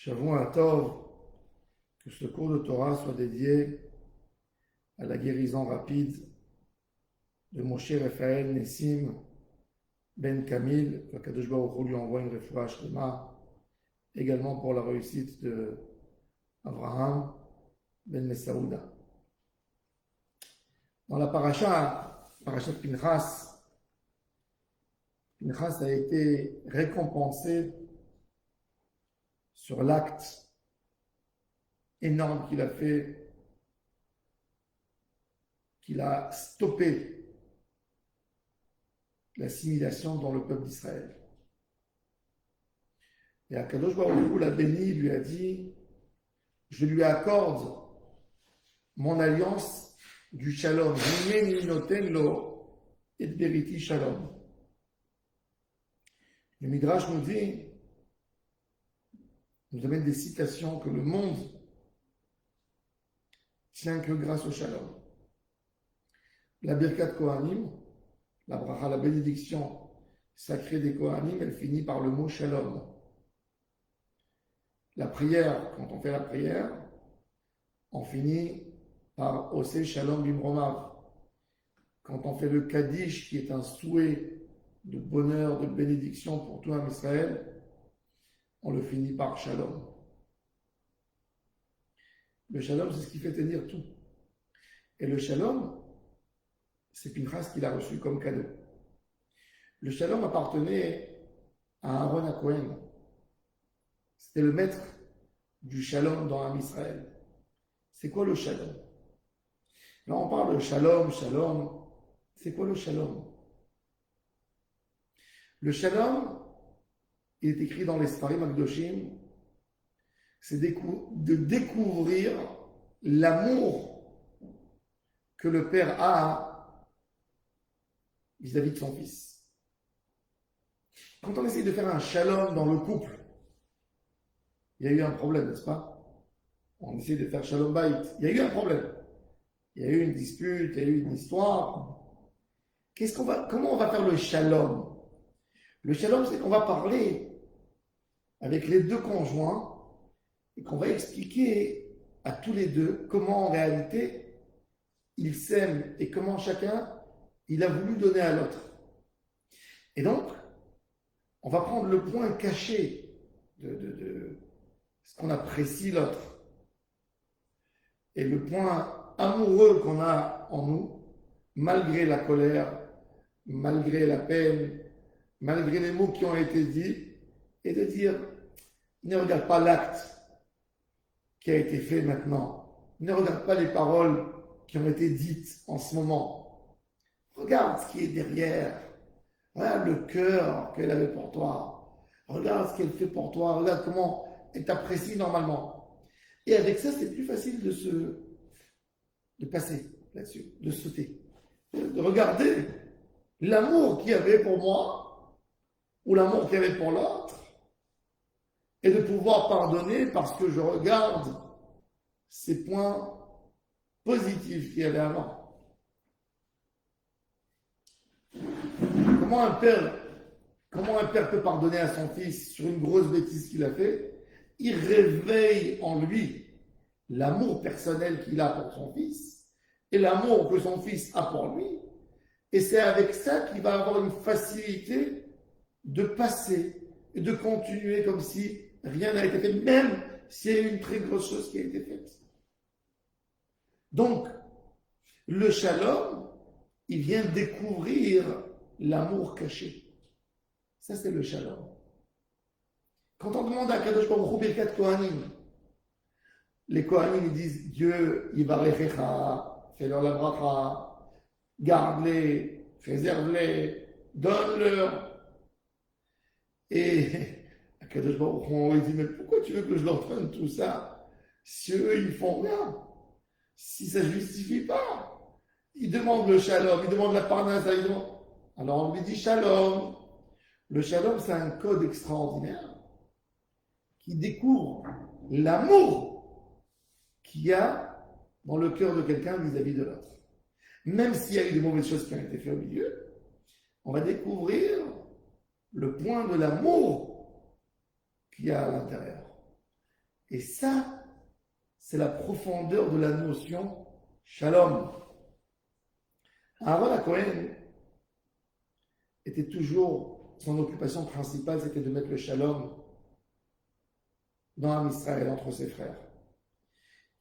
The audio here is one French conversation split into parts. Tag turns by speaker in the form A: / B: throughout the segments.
A: Shavua Tov, que ce cours de Torah soit dédié à la guérison rapide de Moshe Raphaël Nessim Ben Kamil, que Kadosh Baruch Hu lui envoie une refoua shlema, également pour la réussite de Abraham Ben Messaouda. Dans la paracha Pinchas, Pinchas a été récompensé sur l'acte énorme qu'il a fait, qu'il a stoppé l'assimilation dans le peuple d'Israël. Et Akadosh Baruch Hu l'a béni, lui a dit, je lui accorde mon alliance du shalom. Et beriti shalom. Le Midrash nous dit, nous amène des citations que le monde tient que grâce au shalom. La Birkat Kohanim, la bracha, la bénédiction sacrée des Kohanim, elle finit par le mot shalom. La prière, quand on fait la prière, on finit par Osé Shalom Bimromav. Quand on fait le Kaddish, qui est un souhait de bonheur, de bénédiction pour tout un Israël, on le finit par Shalom. Le Shalom, c'est ce qui fait tenir tout. Et le Shalom, c'est Pinchas qu'il a reçu comme cadeau. Le Shalom appartenait à Aaron HaKohen. C'était le maître du Shalom dans l'âme Israël. C'est quoi le Shalom? Là, on parle de Shalom, Shalom. C'est quoi le Shalom? Le Shalom, il est écrit dans les Sfarim Akdoshim, c'est de découvrir l'amour que le père a vis-à-vis de son fils. Quand on essaie de faire un Shalom dans le couple, il y a eu un problème, n'est-ce pas? On essaie de faire Shalom Bayit. Il y a eu un problème. Il y a eu une dispute, il y a eu une histoire. Comment on va faire le Shalom? Le Shalom, c'est qu'on va parler avec les deux conjoints et qu'on va expliquer à tous les deux comment en réalité ils s'aiment et comment chacun il a voulu donner à l'autre. Et donc, on va prendre le point caché de ce qu'on apprécie l'autre et le point amoureux qu'on a en nous, malgré la colère, malgré la peine, malgré les mots qui ont été dits, et de dire, ne regarde pas l'acte qui a été fait maintenant, ne regarde pas les paroles qui ont été dites en ce moment, regarde ce qui est derrière, regarde le cœur qu'elle avait pour toi, regarde ce qu'elle fait pour toi, regarde comment elle t'apprécie normalement. Et avec ça, c'est plus facile de passer là-dessus, de sauter, de regarder l'amour qu'il y avait pour moi ou l'amour qu'il y avait pour l'autre et de pouvoir pardonner parce que je regarde ces points positifs qu'il y avait avant. Comment un père peut pardonner à son fils sur une grosse bêtise qu'il a fait? Il réveille en lui l'amour personnel qu'il a pour son fils et l'amour que son fils a pour lui. Et c'est avec ça qu'il va avoir une facilité de passer et de continuer comme si rien n'a été fait, même s'il y a une très grosse chose qui a été faite. Donc, le shalom, il vient découvrir l'amour caché. Ça, c'est le shalom. Quand on demande à Kadosh Baruch Hu Birkat Kohanim, les Kohanim ils disent Dieu, Yivarechecha, fais-leur la bracha, garde-les, préserve-les, donne-leur. Et Kadosh Baruch Hu dit mais pourquoi tu veux que je leur donne tout ça si eux ils font rien? Si ça ne justifie pas, ils demandent le shalom, ils demandent la parnassa, alors on lui dit shalom. Le shalom, c'est un code extraordinaire qui découvre l'amour qu'il y a dans le cœur de quelqu'un vis-à-vis de l'autre. Même s'il y a eu des mauvaises choses qui ont été faites au milieu, on va découvrir le point de l'amour qu'il y a à l'intérieur. Et ça, c'est la profondeur de la notion shalom. Aaron HaKohen était toujours, son occupation principale, c'était de mettre le shalom dans Am Israël, entre ses frères.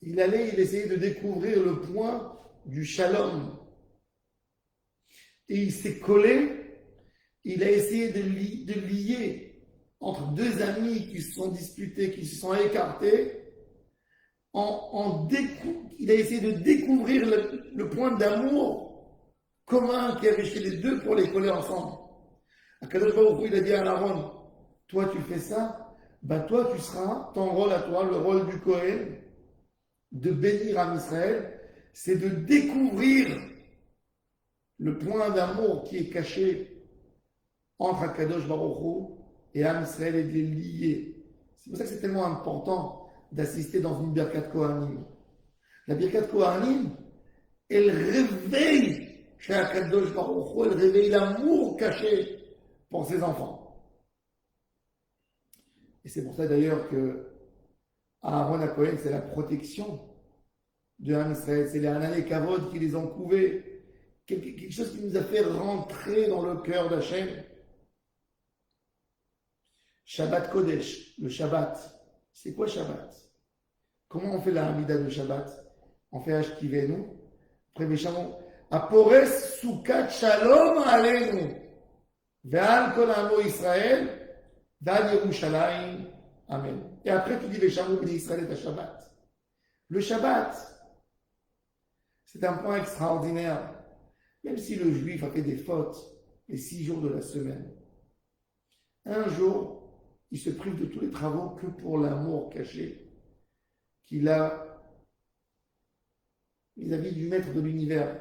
A: Il essayait de découvrir le point du shalom. Et il s'est collé, il a essayé de lier entre deux amis qui se sont disputés, qui se sont écartés, il a essayé de découvrir le point d'amour commun qu'il y avait chez les deux pour les coller ensemble. Akadosh Baruch Hu, il a dit à Aaron, toi tu fais ça, toi tu seras, ton rôle à toi, le rôle du Kohen, de bénir Am Israël, c'est de découvrir le point d'amour qui est caché entre Akadosh Baruch Hu et Am Israël et de les lier. C'est pour ça que c'est tellement important d'assister dans une Birkat Kohanim. La Birkat Kohanim, elle réveille chez Akadosh Baruch Hu, elle réveille l'amour caché pour ses enfants. Et c'est pour ça d'ailleurs que Aaron HaKohen, c'est la protection de Am Israël, c'est les Hananei Kavod qui les ont couvés, quelque chose qui nous a fait rentrer dans le cœur d'Hachem. Shabbat Kodesh, le Shabbat. C'est quoi Shabbat? Comment on fait la Hamida de Shabbat? On fait Ashkivenu. Après Meshamon. Apores Sukat Shalom Aleinu. Ve'al Kol Amo Israël. Ve'al Yerushalayim. Amen. Et après tu dis Meshamon B'nai Israël et Shabbat. Le Shabbat, c'est un point extraordinaire. Même si le juif a fait des fautes les 6 jours de la semaine, un jour, il se prive de tous les travaux que pour l'amour caché qu'il a vis-à-vis du maître de l'univers.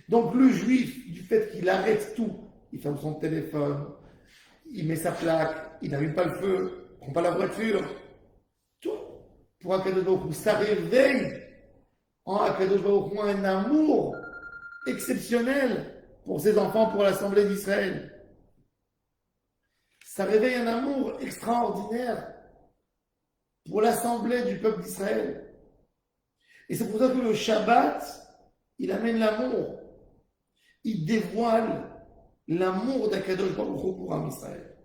A: Donc le juif, du fait qu'il arrête tout, il ferme son téléphone, il met sa plaque, il n'allume pas le feu, il ne prend pas la voiture, tout pour Akadosh Baruch Hu, ça réveille en Akadosh Baruch Hu un amour exceptionnel pour ses enfants, pour l'Assemblée d'Israël. Ça réveille un amour extraordinaire pour l'Assemblée du peuple d'Israël. Et c'est pour ça que le Shabbat, il amène l'amour. Il dévoile l'amour d'Akadosh Baruch Hu pour Am Israël.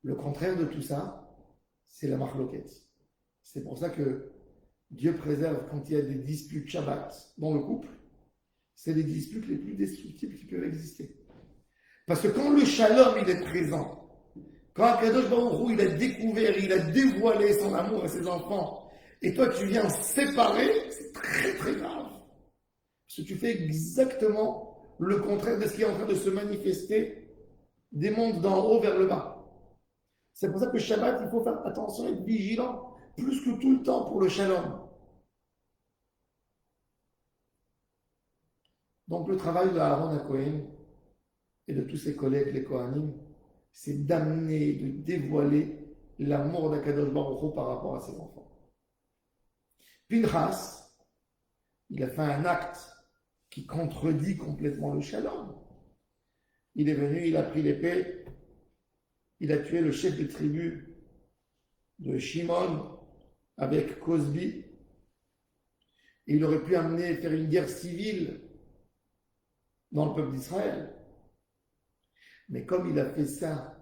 A: Le contraire de tout ça, c'est la marloquette. C'est pour ça que Dieu préserve quand il y a des disputes Shabbat dans le couple, c'est les disputes les plus destructibles qui peuvent exister. Parce que quand le shalom il est présent, quand Akadosh Baruch Hu il a découvert, il a dévoilé son amour à ses enfants, et toi tu viens séparer, c'est très très grave. Parce que tu fais exactement le contraire de ce qui est en train de se manifester des mondes d'en haut vers le bas. C'est pour ça que Shabbat, il faut faire attention, être vigilant, plus que tout le temps pour le shalom. Donc le travail de Aaron HaKohen et de tous ses collègues, les Kohanim, c'est d'amener, de dévoiler l'amour d'Akadosh Baruch Hu par rapport à ses enfants. Pinchas, il a fait un acte qui contredit complètement le shalom. Il est venu, il a pris l'épée, il a tué le chef de tribu de Shimon avec Cosbi. Et il aurait pu faire une guerre civile dans le peuple d'Israël. Mais comme il a fait ça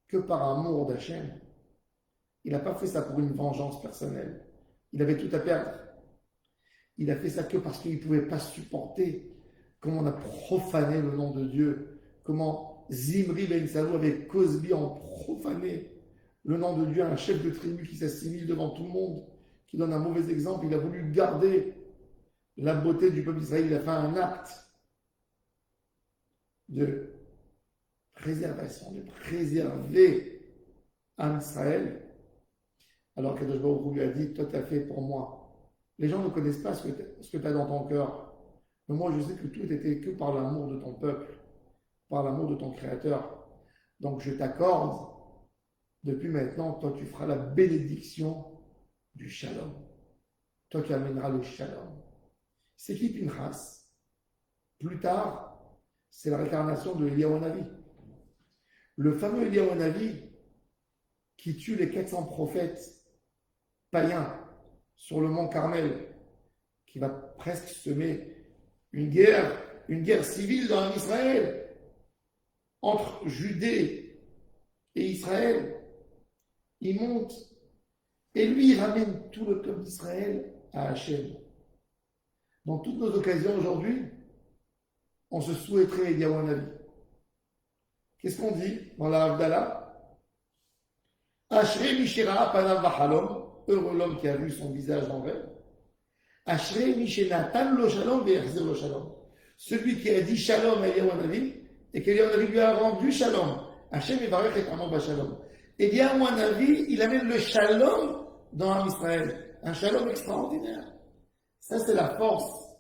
A: que par amour d'Hachem, il n'a pas fait ça pour une vengeance personnelle. Il avait tout à perdre. Il a fait ça que parce qu'il ne pouvait pas supporter comment on a profané le nom de Dieu, comment Zimri ben Salou avec Cosbi ont profané le nom de Dieu, un chef de tribu qui s'assimile devant tout le monde, qui donne un mauvais exemple. Il a voulu garder la beauté du peuple d'Israël. Il a fait un acte de préservation, de préserver Am Israël, alors qu'Akadosh Baruch Hu lui a dit, toi tu as fait pour moi. Les gens ne connaissent pas ce que tu as dans ton cœur. Mais moi je sais que tout était que par l'amour de ton peuple, par l'amour de ton Créateur. Donc je t'accorde, depuis maintenant, toi tu feras la bénédiction du shalom. Toi tu amèneras le shalom. C'est qui Pinchas? Plus tard, c'est la réincarnation de Eliyahu Hanavi. Le fameux Eliyahu Hanavi qui tue les 400 prophètes païens sur le mont Carmel, qui va presque semer une guerre civile dans Israël, entre Judée et Israël. Il monte et lui il ramène tout le peuple d'Israël à Hachem. Dans toutes nos occasions aujourd'hui, on se souhaiterait Eliyahu Hanavi. Qu'est-ce qu'on dit dans la Havdalah? Ashrei Mishera Panav Vachalom, heureux l'homme qui a vu son visage en rêve. Ashrei Mishenatan Lo Shalom Ve'achzir Lo Shalom. Celui qui a dit Shalom à Eliyahu Hanavi et qu'Eliyahu Hanavi lui a rendu Shalom. Hachem Yevarech et Amor Shalom. Eliyahu Hanavi, il amène le Shalom dans Am Israël. Un Shalom extraordinaire. Ça, c'est la force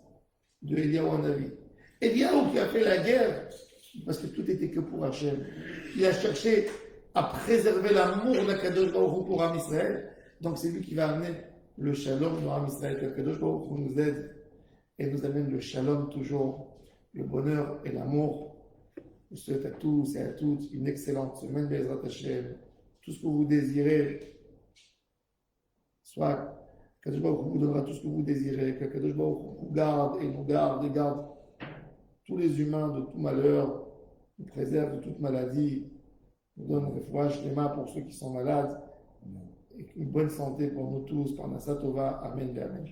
A: de Eliyahu Hanavi. Eliyahu qui a fait la guerre, parce que tout était que pour Hachem. Il a cherché à préserver l'amour d'Akadosh Baruch Hu pour Am Israël. Donc c'est lui qui va amener le shalom dans Am Israël. Qu'Akadosh Baruch Hu nous aide et nous amène le shalom toujours, le bonheur et l'amour. Je souhaite à tous et à toutes une excellente semaine Bezrat Hashem. Tout ce que vous désirez, soit qu'Akadosh Baruch Hu vous donnera tout ce que vous désirez, qu'Akadosh Baruch Hu vous garde et nous garde et garde tous les humains de tout malheur, nous préserve de toute maladie, nous donne refouach les mains pour ceux qui sont malades, et une bonne santé pour nous tous, par Nasa Tova, Amen, Amen.